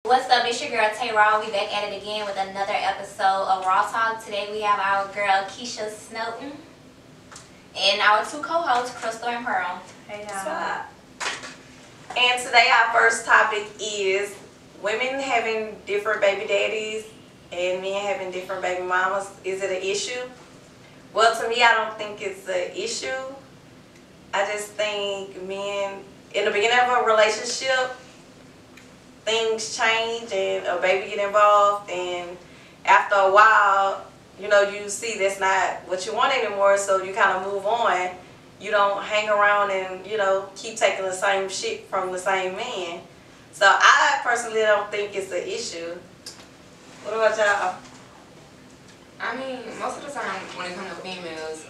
What's up? It's your girl Raww. We back at it again with another episode of Raww Talk. Today we have our girl Keisha Snowden and our two co-hosts Crystal and Pearl. Hey y'all. And today our first topic is women having different baby daddies and men having different baby mamas. Is it an issue? Well, to me, I don't think it's an issue. I just think men, in the beginning of a relationship, things change and a baby get involved, and after a while, you see that's not what you want anymore, so you kind of move on. You don't hang around and, keep taking the same shit from the same man. So I personally don't think it's an issue. What about y'all? I mean, most of the time when it comes to females,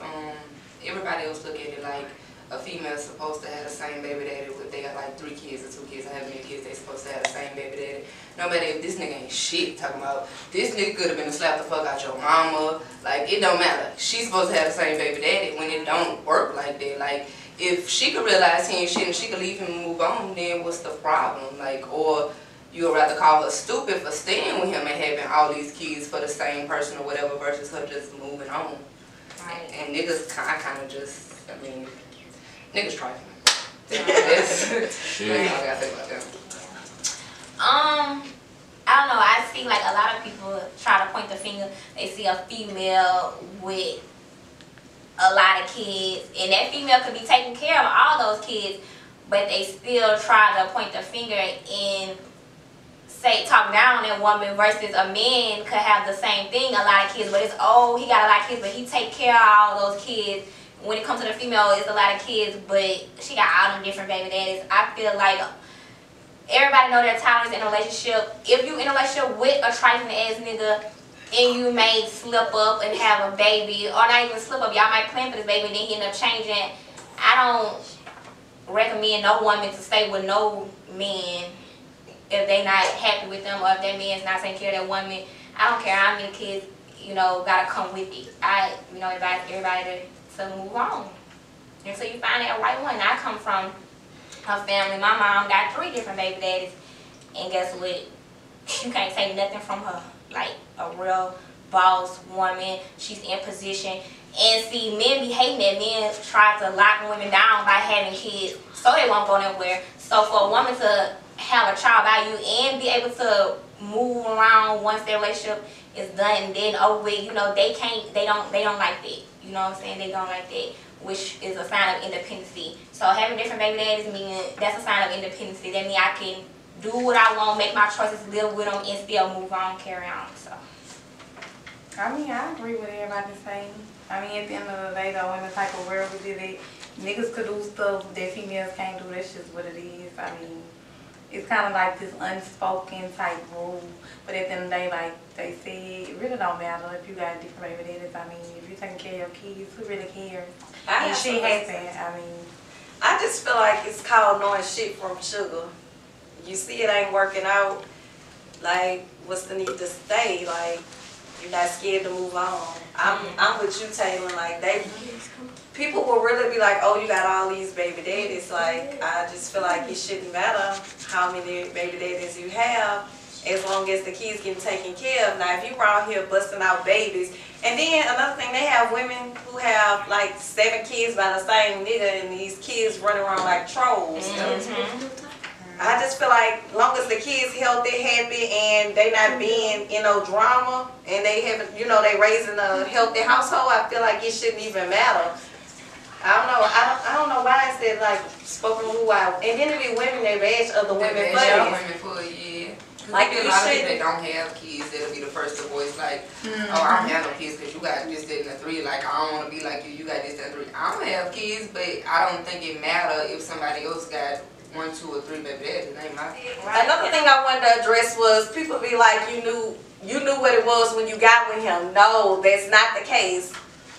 everybody else look at it like a female is supposed to have the same baby daddy if they got like 3 kids or 2 kids or however many kids they supposed to have the same baby daddy. No matter if this nigga ain't shit talking about this nigga could have been to slap the fuck out your mama. Like, it don't matter. She's supposed to have the same baby daddy when it don't work like that. Like, if she could realize he ain't shit and she could leave him and move on, then what's the problem? Like, or you would rather call her stupid for staying with him and having all these kids for the same person or whatever versus her just moving on. Right. And niggas, I kind of just, niggas trifling. That's all I gotta say about that. I don't know. I see like a lot of people try to point the finger. They see a female with a lot of kids, and that female could be taking care of all those kids, but they still try to point the finger and talk down on that woman versus a man could have the same thing, a lot of kids, but it's, oh, he got a lot of kids, but he take care of all those kids. When it comes to the female, it's a lot of kids, but she got all them different baby daddies. I feel like everybody know their tolerance in a relationship. If you in a relationship with a trifling ass nigga and you may slip up and have a baby, or not even slip up, y'all might plan for this baby and then he end up changing. I don't recommend no woman to stay with no man if they not happy with them, or if that man's not taking care of that woman. I don't care how many kids, gotta come with it. I, advise everybody to move on until you find that right one. I come from a family. My mom got 3 different baby daddies, and guess what? You can't take nothing from her. Like a real boss woman, she's in position. And see, men be hating that men try to lock women down by having kids, so they won't go nowhere. So for a woman to have a child by you and be able to move around once their relationship is done and then over with, they don't like that. You know what I'm saying? They don't like that, which is a sign of independency. So having different baby daddies means that's a sign of independency. That means I can do what I want, make my choices, live with them, and still move on, carry on. So, I mean, I agree with everybody saying. I mean, at the end of the day, though, in the type of world we live in, niggas could do stuff that females can't do. That's just what it is. I mean, it's kind of like this unspoken type rule. But at the end of the day, like they said, it really don't matter if you got different baby daddies. I mean, if you're taking care of your kids, who really cares? And shit happen. I mean, I just feel like it's called knowing shit from sugar. You see it ain't working out, like, what's the need to stay? Like, you're not scared to move on. I'm with you, Taylor. Like, people will really be like, oh, you got all these baby daddies. Like, I just feel like it shouldn't matter how many baby daddies you have, as long as the kids getting taken care of. Now, if you around here busting out babies, and then another thing, they have women who have like 7 kids by the same nigga, and these kids running around like trolls. I just feel like as long as the kids healthy, happy, and they not being drama, and they having they raising a healthy household, I feel like it shouldn't even matter. I don't know. I don't know why I said like spoken who out, and then it be women that bash other women for it. Yeah. Like a lot of people that don't have kids, that'll be the first to voice like, oh, I don't have no kids because you got this, that, and the 3. Like, I don't want to be like you. You got this, that, and 3. I don't have kids, but I don't think it matter if somebody else got 1, 2, or 3 baby daddies. It ain't my kid. Another thing I wanted to address was people be like, you knew what it was when you got with him. No, that's not the case.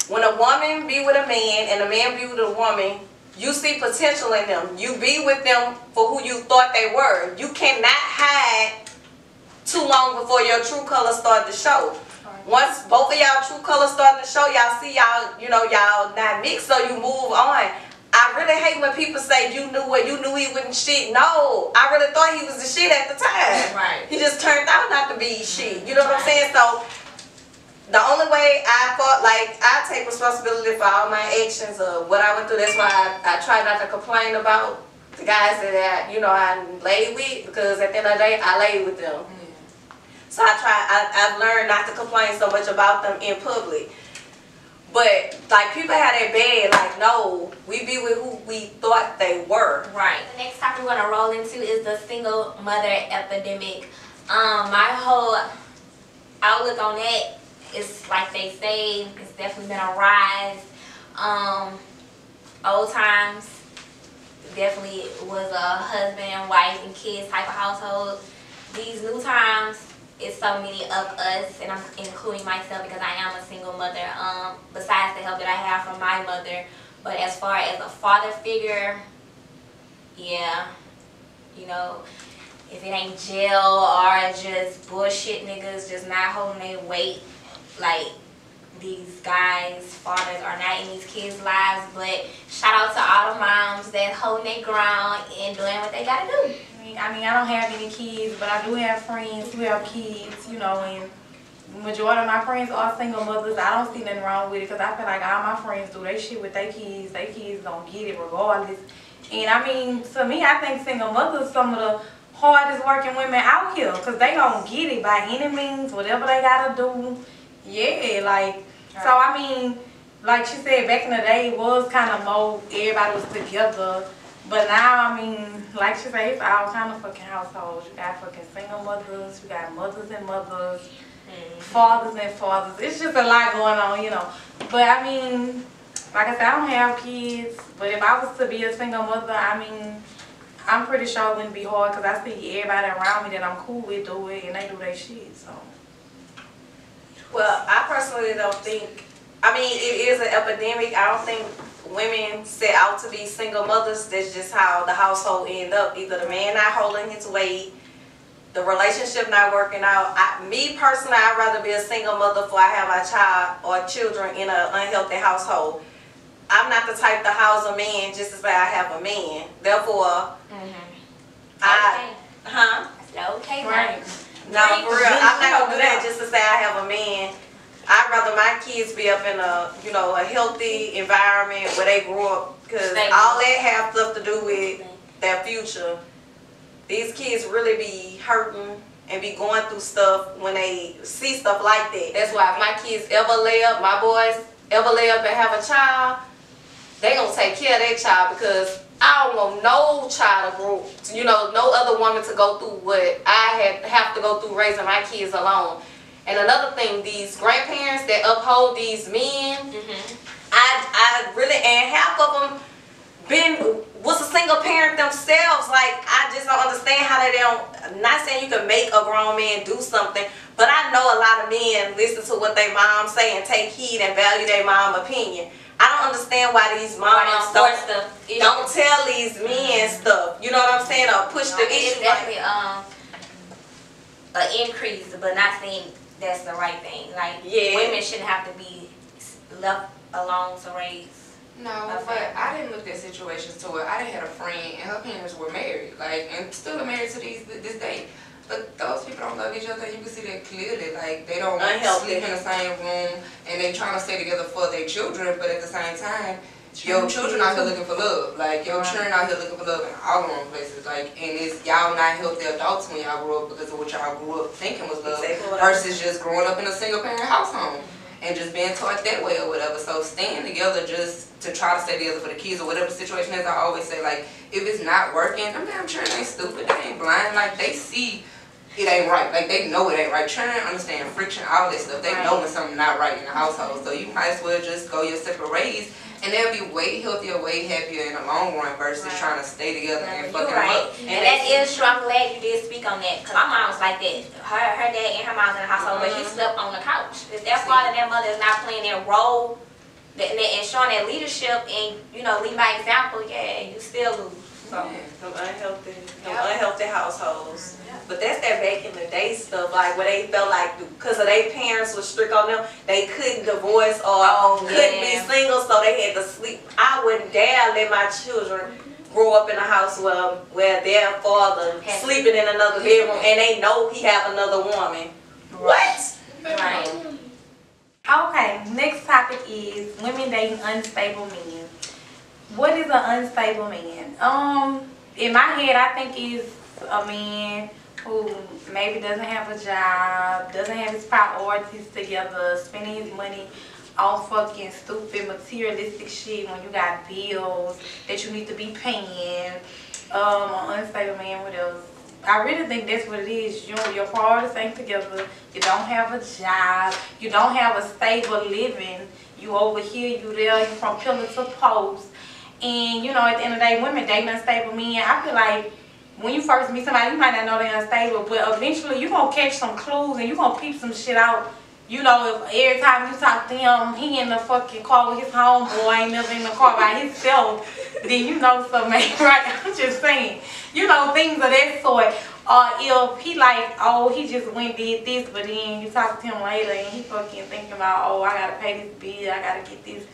When a woman be with a man and a man be with a woman, you see potential in them. You be with them for who you thought they were. You cannot hide too long before your true colors start to show. Once both of y'all true colors starting to show, y'all see y'all, y'all not mixed, so you move on. I I really hate when people say you knew he wouldn't shit. No, I really thought he was the shit at the time. Right. He just turned out not to be shit. You know what I'm saying? So the only way I thought, like, I take responsibility for all my actions or what I went through. That's why I try not to complain about the guys that I laid with, because at the end of the day I laid with them. So I've learned not to complain so much about them in public. But, like, people have that bad, like, no, we be with who we thought they were. Right. The next topic we're going to roll into is the single mother epidemic. My whole outlook on that is, like they say, it's definitely been a rise. Old times, definitely was a husband, wife, and kids type of household. These new times, it's so many of us, and I'm including myself because I am a single mother, besides the help that I have from my mother. But as far as a father figure, yeah, if it ain't jail or just bullshit niggas just not holding their weight, like, these guys, fathers are not in these kids' lives. But shout out to all the moms that holding their ground and doing what they gotta do. I mean, I don't have any kids, but I do have friends who have kids, and the majority of my friends are single mothers. I don't see nothing wrong with it, because I feel like all my friends do their shit with their kids. Their kids gonna get it regardless. And I mean, to me, I think single mothers some of the hardest working women out here, because they gonna get it by any means, whatever they gotta do. Yeah, like, so I mean, like she said, back in the day, it was kind of more, everybody was together. But now, I mean, like she said, it's all kind of fucking households. You got fucking single mothers, you got mothers and mothers, fathers and fathers. It's just a lot going on, But I mean, like I said, I don't have kids. But if I was to be a single mother, I mean, I'm pretty sure it wouldn't be hard, because I see everybody around me that I'm cool with do it, and they do their shit, so. Well, I personally don't think, I mean, it is an epidemic. I don't think women set out to be single mothers. That's just how the household end up. Either the man not holding his weight, the relationship not working out. Me personally, I'd rather be a single mother before I have my child or children in an unhealthy household. I'm not the type to house a man just as bad I have a man. Therefore, Okay, right. No, for real, I'm not gonna do that just to say I have a man. I'd rather my kids be up in a healthy environment where they grow up, because all that have stuff to do with their future. These kids really be hurting and be going through stuff when they see stuff like that. That's why if my kids ever lay up, my boys ever lay up and have a child, they gonna take care of that child, because I don't want no child to grow, no other woman to go through what I have to go through raising my kids alone. And another thing, these grandparents that uphold these men, I really, and half of them was a single parent themselves. Like, I just don't understand how they don't, I'm not saying you can make a grown man do something, but I know a lot of men listen to what their moms say and take heed and value their mom's opinion. I don't understand why these moms don't tell these men stuff. You know what I'm saying? Or push the issue. It's definitely an increase, but not saying that's the right thing. Like, women shouldn't have to be left alone to raise. No, but I didn't look at situations to where I didn't have a friend and her parents were married, and still are married to this day. But those people don't love each other, and you can see that clearly. Like, they don't sleep in the same room, and they trying to stay together for their children, but at the same time, your children out here looking for love. Like, your children out here looking for love in all the wrong places. Like, and it's y'all not healthy adults when y'all grew up because of what y'all grew up thinking was love, versus just growing up in a single parent household and just being taught that way or whatever. So staying together just to try to stay together for the kids or whatever the situation is, I always say, like, if it's not working, I'm damn sure they ain't stupid, they ain't blind. Like, they see it ain't right. Like, they know it ain't right. Children understand friction, all that stuff. They know when something's not right in the household. So you might as well just go your separate ways, and they'll be way healthier, way happier in the long run versus trying to stay together and fucking up. And that is true. I'm glad you did speak on that, because my mom was like that. Her dad and her mom was in the household, but he slept on the couch. If their father and their mother is not playing their role and showing that leadership and, lead by example, you still lose. So, Some unhealthy households. But that's that back in the day stuff, like where they felt like because of their parents was strict on them, they couldn't divorce or couldn't be single, so they had to sleep. I wouldn't dare let my children grow up in a house where their father sleeping in another bedroom and they know he have another woman. What? Right. Okay, next topic is women dating unstable men. What is an unstable man? In my head, I think it's a man who maybe doesn't have a job, doesn't have his priorities together, spending his money on fucking stupid materialistic shit when you got bills that you need to be paying. An unstable man, what else? I really think that's what it is. Your priorities ain't together. You don't have a job. You don't have a stable living. You over here, you there, you from pillar to post. And you know, at the end of the day, women dating unstable men, I feel like when you first meet somebody, you might not know they're unstable, but eventually you're going to catch some clues and you're going to peep some shit out. You know, if every time you talk to him, he in the fucking car with his homeboy, ain't never in the car by himself, then you know something ain't right. I'm just saying. You know, things of that sort. Or if he like, oh, he just went did this, but then you talk to him later and he fucking thinking about, oh, I got to pay this bill, I got to get this.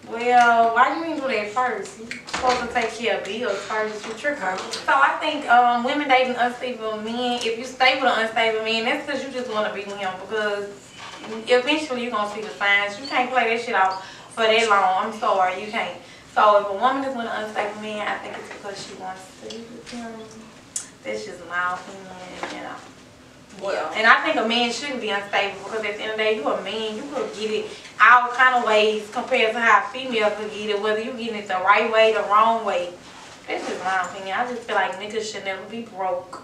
Well, why you didn't do that first? You supposed to take care of bills first. You tripping. So I think women dating unstable men, if you stay with an unstable man, that's because you just want to be with him, because eventually you're going to see the signs. You can't play that shit out for that long. I'm sorry, you can't. So if a woman is with an unstable man, I think it's because she wants to be with him. That's just my opinion, you know. Well, and I think a man shouldn't be unstable, because at the end of the day, you a man, you could get it all kind of ways compared to how a female could get it, whether you getting it the right way, the wrong way. That's just my opinion. I just feel like niggas should never be broke.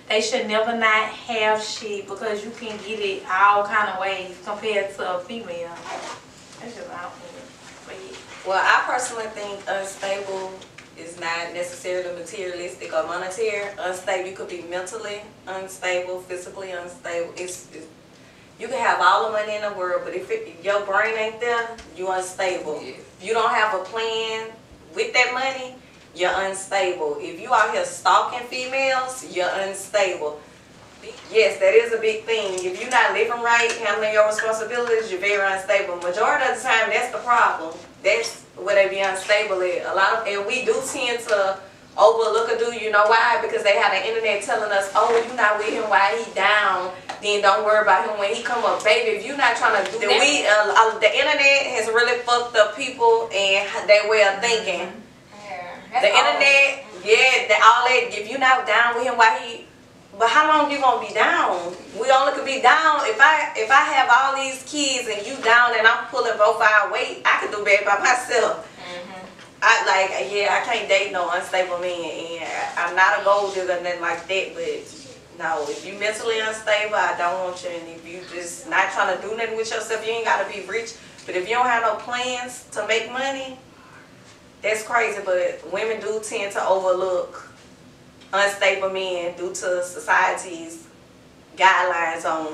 They should never not have shit, because you can get it all kind of ways compared to a female. That's just my opinion. But yeah. Well, I personally think unstable is not necessarily materialistic or monetary. Unstable, you could be mentally unstable, physically unstable. You can have all the money in the world, but if your brain ain't there, you're unstable. Yeah. If you don't have a plan with that money, you're unstable. If you out here stalking females, you're unstable. Yes, that is a big thing. If you're not living right, handling your responsibilities, you're very unstable. Majority of the time, that's the problem. That's where they be unstable at. And we do tend to overlook a dude. You know why? Because they have the internet telling us, oh, you not with him while he down, then don't worry about him when he come up. Baby, if you're not trying to do that, the internet has really fucked up people and their way of thinking. Yeah, the internet, all that, if you're not down with him while he, but how long you gonna be down? We only could be down if I have all these kids and you down and I'm pulling both our weight. I could do bad by myself. I can't date no unstable man, and I'm not a gold digger or nothing like that. But no, if you mentally unstable, I don't want you. And if you just not trying to do nothing with yourself, you ain't gotta be rich. But if you don't have no plans to make money, that's crazy. But women do tend to overlook unstable men due to society's guidelines on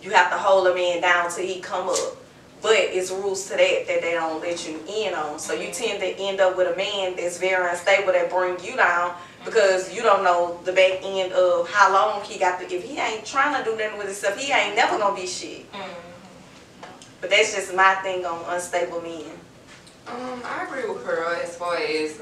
you have to hold a man down till he come up. But it's rules to that they don't let you in on. So you tend to end up with a man that's very unstable that bring you down, because you don't know the back end of how long he got to. If he ain't trying to do nothing with himself, he ain't never gonna be shit. But that's just my thing on unstable men. I agree with her as far as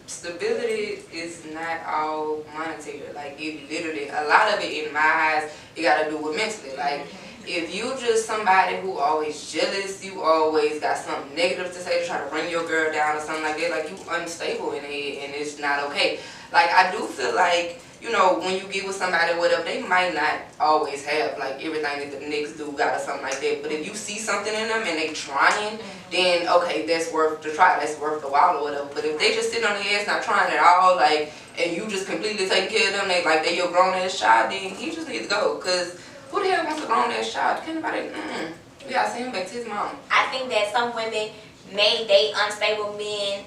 stability is not all monetary. Like, it literally, a lot of it in my eyes, it got to do with mentally. Like, if you just somebody who always jealous, you always got something negative to say to try to bring your girl down or something like that, like, you unstable in it and it's not okay. Like, I do feel like, you know, when you get with somebody or whatever, they might not always have, like, everything that the niggas do got or something like that. But if you see something in them and they trying, then, okay, that's worth the try. That's worth the while or whatever. But if they just sitting on their ass not trying at all, like, and you just completely taking care of them, they like they your grown-ass child, then he just needs to go. Because who the hell wants a grown-ass child? Can't nobody, we gotta send him back to his mom. I think that some women may date unstable men.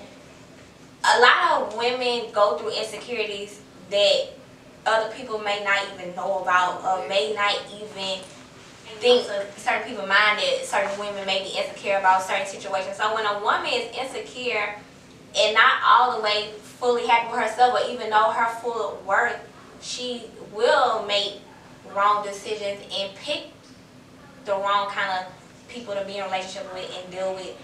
A lot of women go through insecurities that other people may not even know about, or may not even think certain people mind that certain women may be insecure about certain situations. So when a woman is insecure and not all the way fully happy with herself, or even know her full worth, she will make wrong decisions and pick the wrong kind of people to be in a relationship with and deal with.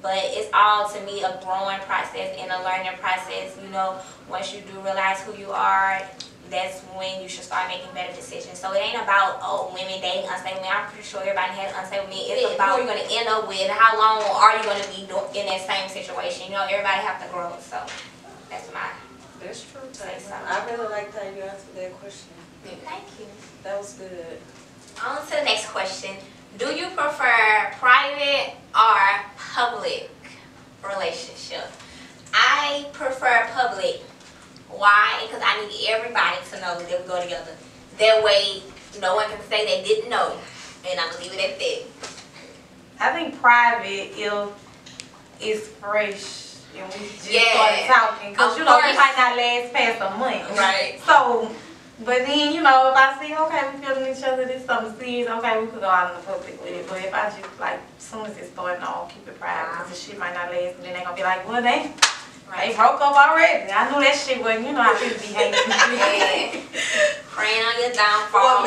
But it's all, to me, a growing process and a learning process. You know, once you do realize who you are, that's when you should start making better decisions. So it ain't about, oh, women dating unstable men. I'm pretty sure everybody has unstable men. It's about who you're going to end up with and how long are you going to be in that same situation. You know, everybody have to grow. So that's my... That's true, Tyson. I really liked how you answered that question. Thank you. That was good. On to the next question. Do you prefer private or public relationship? I prefer public. Why? Because I need everybody to know that we go together. That way, no one can say they didn't know. And I'm going to leave it at that. I think private is fresh. And we just started talking. Because, you know, we might not last past a month. Right. So, but then, you know, if I see, okay, we feeling each other, this is something serious, okay, we could go out in the public with it. But if I just, like, as soon as it's starting on, keep it private. Because the shit might not last. And then they're going to be like, well, they broke up already. I knew that shit wasn't, you know how people behave. Praying on your downfall.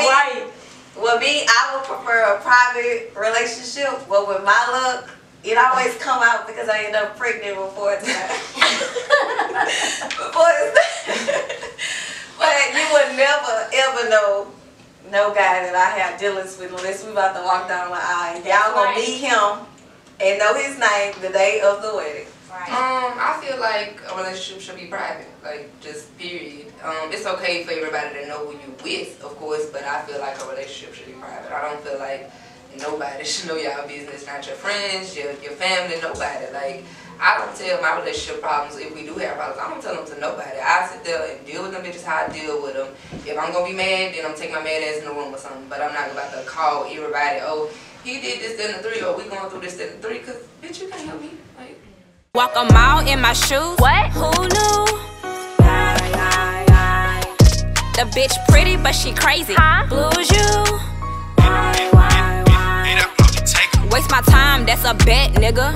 Well, me, I would prefer a private relationship. But with my luck, it always come out because I end up pregnant before it's time. But you would never, ever know no guy that I have dealings with unless we about to walk down the aisle. Y'all gonna meet him and know his name the day of the wedding. Right. I feel like a relationship should be private, like just period. It's okay for everybody to know who you with, of course, but I feel like a relationship should be private. I don't feel like nobody should know y'all business, not your friends, your family, nobody. Like, I don't tell my relationship problems, if we do have problems, I don't tell them to nobody. I sit there and deal with them bitches how I deal with them. If I'm gonna be mad, then I'm taking my mad ass in the room or something. But I'm not about to call everybody, oh, he did this, then the 3, or we going through this, then the 3, because, bitch, you can't help me. Like, walk a mile in my shoes. What? Who knew? The bitch pretty, but she crazy. Huh? Blues you. Waste my time, that's a bet, nigga.